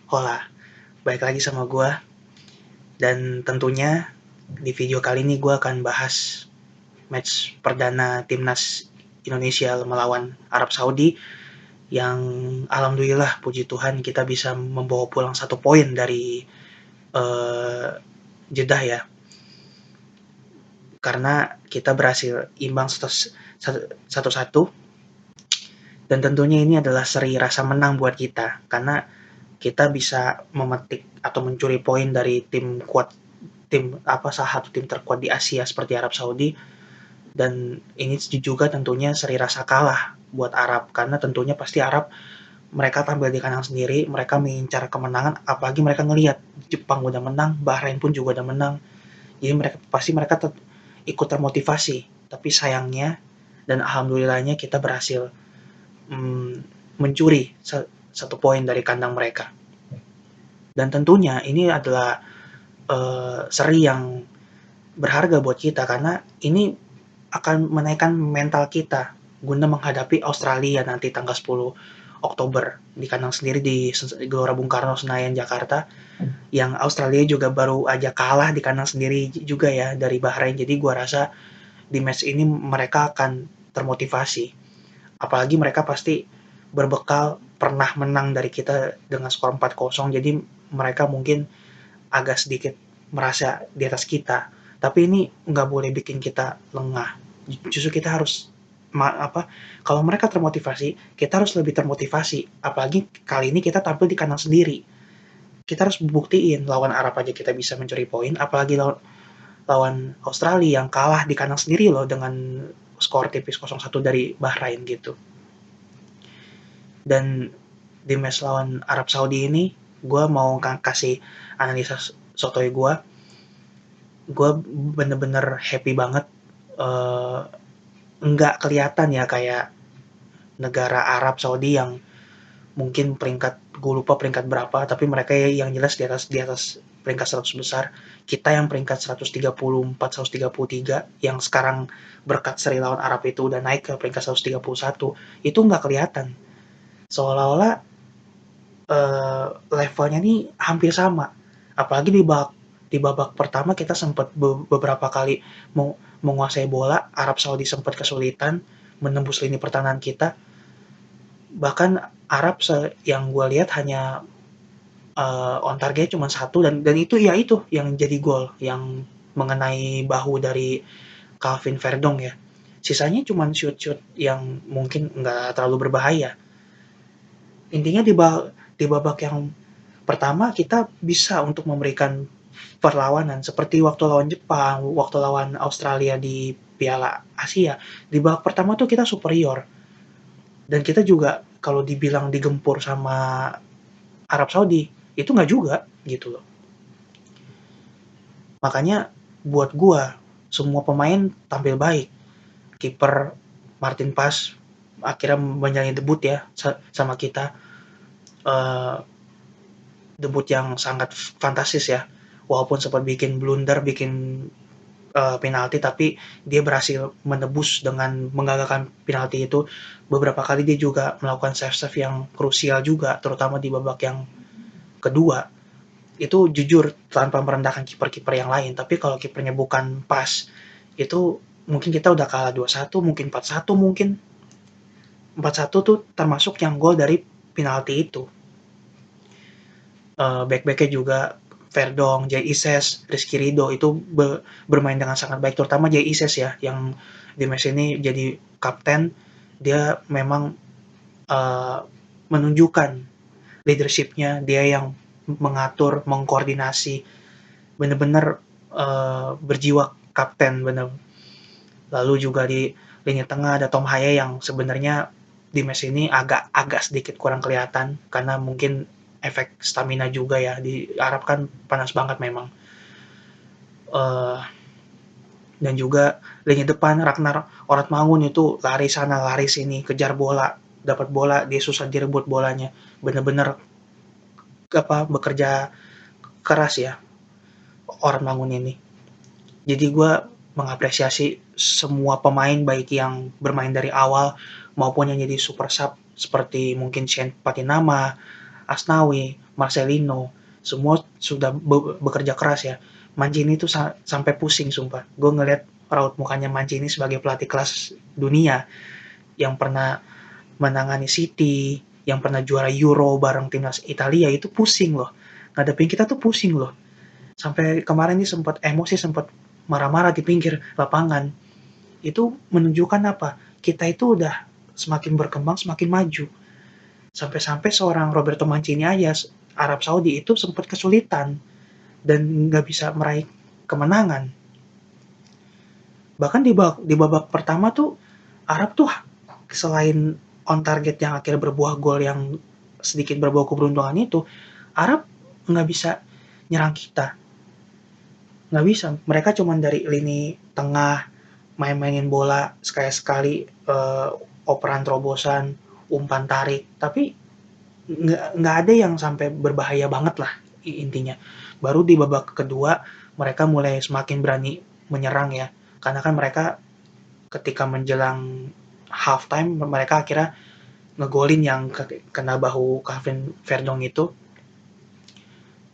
Hola, balik lagi sama gue. Dan tentunya di video kali ini gue akan bahas match perdana timnas Indonesia melawan Arab Saudi yang alhamdulillah puji Tuhan kita bisa membawa pulang 1 poin dari Jeddah ya, karena kita berhasil imbang 1-1. Dan tentunya ini adalah seri rasa menang buat kita karena kita bisa memetik atau mencuri poin dari salah satu tim terkuat di Asia seperti Arab Saudi. Dan ini juga tentunya seri rasa kalah buat Arab, karena tentunya pasti Arab mereka tampil di kandang sendiri, mereka mengincar kemenangan, apalagi mereka ngelihat Jepang udah menang, Bahrain pun juga udah menang, jadi mereka ikut termotivasi. Tapi sayangnya dan alhamdulillahnya kita berhasil mencuri 1 poin dari kandang mereka. Dan tentunya ini adalah seri yang berharga buat kita karena ini akan menaikkan mental kita guna menghadapi Australia nanti tanggal 10 Oktober di kandang sendiri di Gelora Bung Karno, Senayan, Jakarta. Yang Australia juga baru aja kalah di kandang sendiri juga ya dari Bahrain. Jadi gua rasa di match ini mereka akan termotivasi. Apalagi mereka pasti berbekal pernah menang dari kita dengan skor 4-0. Jadi mereka mungkin agak sedikit merasa di atas kita. Tapi ini nggak boleh bikin kita lengah. Justru kita harus kalau mereka termotivasi, kita harus lebih termotivasi. Apalagi kali ini kita tampil di kandang sendiri. Kita harus buktiin lawan Arab aja kita bisa mencuri poin, apalagi lawan Australia yang kalah di kandang sendiri loh dengan skor tipis 0-1 dari Bahrain gitu. Dan di match lawan Arab Saudi ini, gue mau kasih analisa sotoy gue bener-bener happy banget. Nggak kelihatan ya kayak negara Arab Saudi yang mungkin gue lupa peringkat berapa, tapi mereka yang jelas di atas peringkat 100 besar. Kita yang peringkat 134, 133 yang sekarang berkat seri lawan Arab itu udah naik ke peringkat 131, itu nggak kelihatan. Seolah-olah levelnya nih hampir sama. Apalagi di babak pertama kita sempat beberapa kali menguasai bola, Arab Saudi sempat kesulitan menembus lini pertahanan kita. Bahkan Arab yang gue lihat hanya on target cuma 1 dan itu yang jadi gol yang mengenai bahu dari Calvin Verdong ya. Sisanya cuma shoot yang mungkin nggak terlalu berbahaya. Intinya di babak yang pertama kita bisa untuk memberikan perlawanan seperti waktu lawan Jepang, waktu lawan Australia di Piala Asia. Di babak pertama tuh kita superior. Dan kita juga kalau dibilang digempur sama Arab Saudi, itu nggak juga gitu loh. Makanya buat gua, semua pemain tampil baik. Kiper Martin Paes akhirnya menjalani debut ya sama kita. Debut yang sangat fantastis ya. Walaupun sempat bikin blunder, bikin penalti, tapi dia berhasil menebus dengan menggagalkan penalti itu. Beberapa kali dia juga melakukan save-save yang krusial juga, terutama di babak yang kedua. Itu jujur tanpa merendahkan kiper-kiper yang lain, tapi kalau kipernya bukan pas, itu mungkin kita udah kalah 2-1, mungkin 4-1 mungkin. 4-1 tuh termasuk yang gol dari penalti itu. Back-backnya juga Verdong, Jay Ises, Rizky Ridho itu bermain dengan sangat baik, terutama Jay Ises ya, yang di match ini jadi kapten. Dia memang menunjukkan leadership-nya, dia yang mengatur, mengkoordinasi, bener-bener berjiwa kapten bener. Lalu juga di lini tengah ada Tom Haye yang sebenarnya di match ini agak sedikit kurang kelihatan karena mungkin efek stamina juga ya, di Arab kan panas banget memang. Dan juga lini depan Ragnar Oratmangun itu lari sana lari sini, kejar bola, dapat bola dia susah direbut bolanya, bener-bener bekerja keras ya Oratmangun ini. Jadi gue mengapresiasi semua pemain baik yang bermain dari awal maupun yang jadi super sub seperti mungkin Shane Patinama Asnawi, Marcelino, semua sudah bekerja keras ya. Mancini itu sampai pusing sumpah. Gue ngeliat raut mukanya Mancini sebagai pelatih kelas dunia yang pernah menangani City, yang pernah juara Euro bareng timnas Italia, itu pusing loh. Ngadepin kita tuh pusing loh. Sampai kemarin nih sempat emosi, sempat marah-marah di pinggir lapangan. Itu menunjukkan apa? Kita itu udah semakin berkembang, semakin maju. Sampai-sampai seorang Roberto Mancini aja, Arab Saudi itu sempat kesulitan dan nggak bisa meraih kemenangan. Bahkan di babak pertama tuh Arab tuh selain on target yang akhirnya berbuah gol yang sedikit berbau keberuntungan itu, Arab nggak bisa nyerang kita. Nggak bisa. Mereka cuma dari lini tengah, main-mainin bola, sekali-sekali operan terobosan, umpan tarik. Tapi nggak ada yang sampai berbahaya banget lah intinya. Baru di babak kedua mereka mulai semakin berani menyerang ya. Karena kan mereka ketika menjelang half time mereka akhirnya ngegolin yang kena bahu Kevin Verdong itu.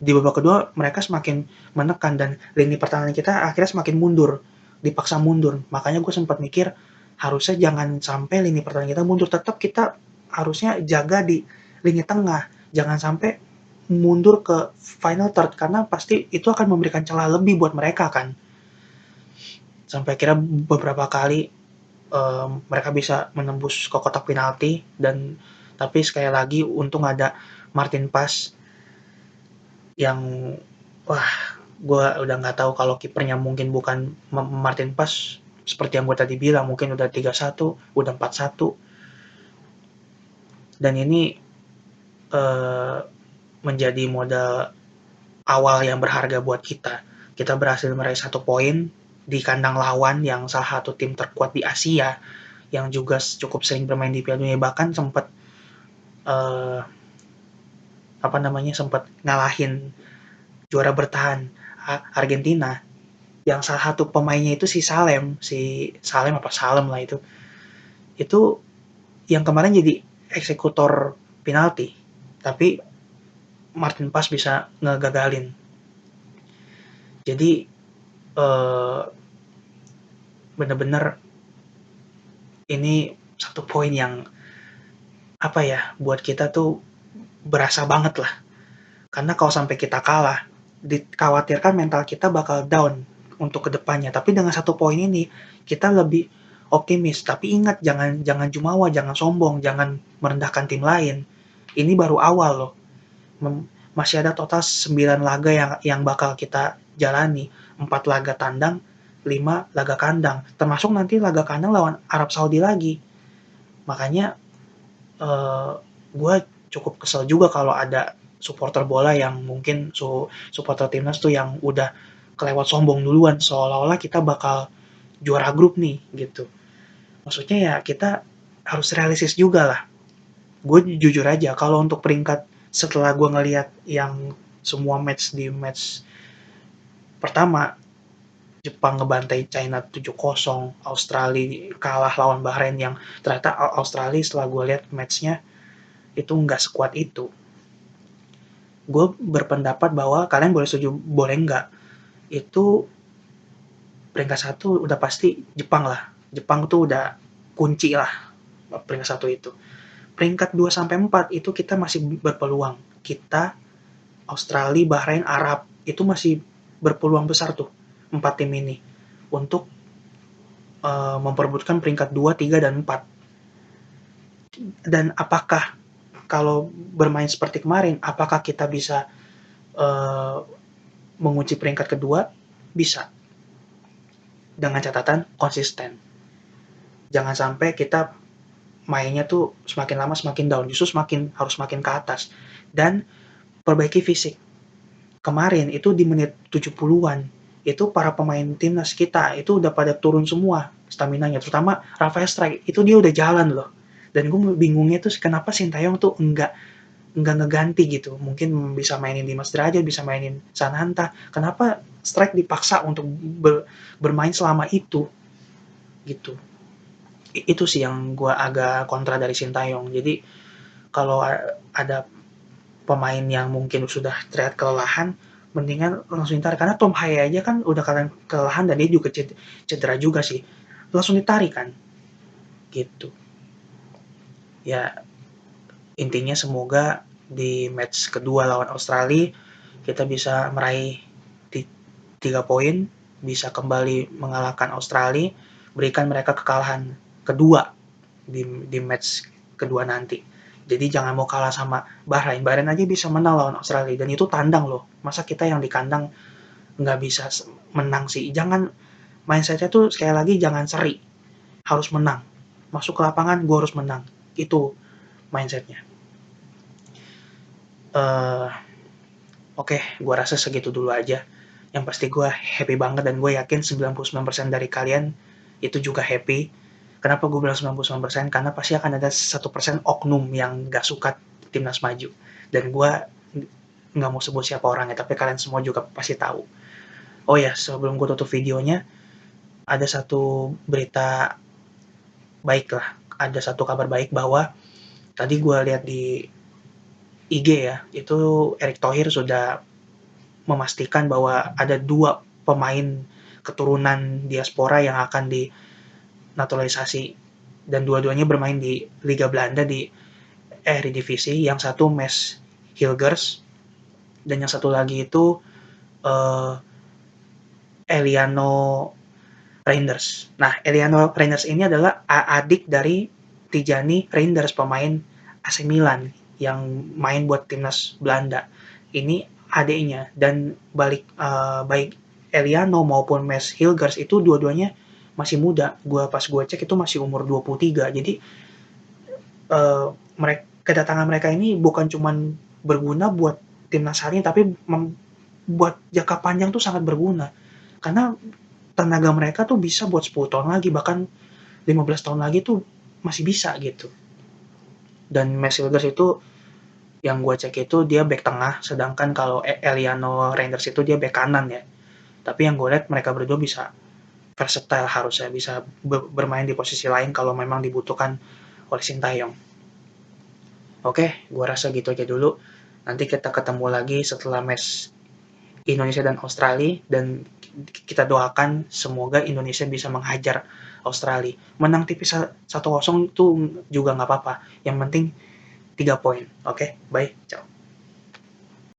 Di babak kedua mereka semakin menekan dan lini pertahanan kita akhirnya semakin mundur, dipaksa mundur. Makanya gue sempat mikir harusnya jangan sampai lini pertahanan kita mundur, tetap kita harusnya jaga di lini tengah, jangan sampai mundur ke final third karena pasti itu akan memberikan celah lebih buat mereka kan. Sampai akhirnya beberapa kali mereka bisa menembus ke kotak penalti dan tapi sekali lagi untung ada Martin Paes yang wah gue udah nggak tahu kalau kipernya mungkin bukan Martin Paes seperti yang gue tadi bilang mungkin udah 3-1 udah 4-1 dan ini menjadi modal awal yang berharga buat kita berhasil meraih 1 poin di kandang lawan yang salah satu tim terkuat di Asia yang juga cukup sering bermain di Piala Dunia bahkan sempat sempat ngalahin juara bertahan Argentina yang salah satu pemainnya itu si Salem apa Salem lah itu yang kemarin jadi eksekutor penalti tapi Martin Paes bisa ngegagalin jadi bener-bener ini 1 poin yang apa ya buat kita tuh berasa banget lah karena kalau sampai kita kalah dikhawatirkan mental kita bakal down untuk kedepannya tapi dengan 1 poin ini kita lebih optimis tapi ingat jangan jumawa jangan sombong jangan merendahkan tim lain ini baru awal loh masih ada total 9 laga yang bakal kita jalani 4 laga tandang 5 laga kandang termasuk nanti laga kandang lawan Arab Saudi lagi makanya gue cukup kesel juga kalau ada supporter bola yang mungkin supporter timnas tuh yang udah kelewat sombong duluan seolah-olah kita bakal juara grup nih gitu. Maksudnya ya kita harus realistis juga lah. Gue jujur aja kalau untuk peringkat setelah gue ngelihat yang semua match pertama Jepang ngebantai China 7-0, Australia kalah lawan Bahrain yang ternyata Australia setelah gue lihat matchnya itu nggak sekuat itu. Gue berpendapat bahwa kalian boleh setuju boleh enggak itu peringkat 1 udah pasti Jepang lah Jepang tuh udah kunci lah peringkat 1 itu peringkat 2-4 itu kita masih berpeluang kita Australia Bahrain Arab itu masih berpeluang besar tuh 4 tim ini untuk memperebutkan peringkat 2, 3, dan 4 dan apakah kalau bermain seperti kemarin apakah kita bisa mengunci peringkat kedua bisa dengan catatan konsisten jangan sampai kita mainnya tuh semakin lama semakin down justru harus semakin ke atas dan perbaiki fisik kemarin itu di menit 70-an itu para pemain timnas kita itu udah pada turun semua staminanya terutama Rafael Strike itu dia udah jalan loh dan gue bingungnya tuh kenapa Sintayong tuh enggak ngeganti gitu mungkin bisa mainin Dimas Derajat bisa mainin Sananta kenapa Strike dipaksa untuk bermain selama itu gitu itu sih yang gue agak kontra dari Sintayong jadi kalau ada pemain yang mungkin sudah terlihat kelelahan, mendingan langsung ditarik. Karena Tom Haye aja kan udah kelelahan dan dia juga cedera juga sih. Langsung ditarik kan, gitu. Ya, intinya semoga di match kedua lawan Australia kita bisa meraih 3 poin, bisa kembali mengalahkan Australia, berikan mereka kekalahan kedua di match kedua nanti. Jadi jangan mau kalah sama Bahrain. Bahrain aja bisa menang lawan Australia dan itu tandang loh. Masa kita yang di kandang nggak bisa menang sih? Jangan, mindsetnya tuh sekali lagi jangan seri, harus menang. Masuk ke lapangan gue harus menang. Itu mindsetnya. Oke, gue rasa segitu dulu aja. Yang pasti gue happy banget dan gue yakin 99% dari kalian itu juga happy. Kenapa gue bilang 99%? Karena pasti akan ada 1% oknum yang gak suka timnas maju. Dan gue nggak mau sebut siapa orangnya, tapi kalian semua juga pasti tahu. Oh ya, sebelum gue tutup videonya, ada satu berita baik lah. Ada satu kabar baik bahwa tadi gue lihat di IG ya, itu Erick Thohir sudah memastikan bahwa ada 2 pemain keturunan diaspora yang akan dinaturalisasi dan dua-duanya bermain di Liga Belanda di Eredivisie. Yang satu Mads Hilgers dan yang satu lagi itu Eliano Reinders. Nah, Eliano Reinders ini adalah adik dari Tijani Reinders, pemain AC Milan yang main buat timnas Belanda. Ini adiknya dan baik Eliano maupun Mads Hilgers itu dua-duanya masih muda. Pas gue cek itu masih umur 23. Jadi kedatangan mereka ini bukan cuman berguna buat timnas hari ini, tapi buat jangka panjang tuh sangat berguna. Karena tenaga mereka tuh bisa buat 10 tahun lagi, bahkan 15 tahun lagi tuh masih bisa gitu. Dan Mads Hilgers itu yang gue cek itu dia back tengah, sedangkan kalau Eliano Reinders itu dia back kanan ya. Tapi yang gue lihat mereka berdua bisa versatile, harusnya bisa bermain di posisi lain kalau memang dibutuhkan oleh Sintayong. Oke, gue rasa gitu aja dulu. Nanti kita ketemu lagi setelah match Indonesia dan Australia, dan kita doakan semoga Indonesia bisa menghajar Australia. Menang tipis 1-0 itu juga nggak apa-apa. Yang penting 3 poin. Oke, bye. Ciao.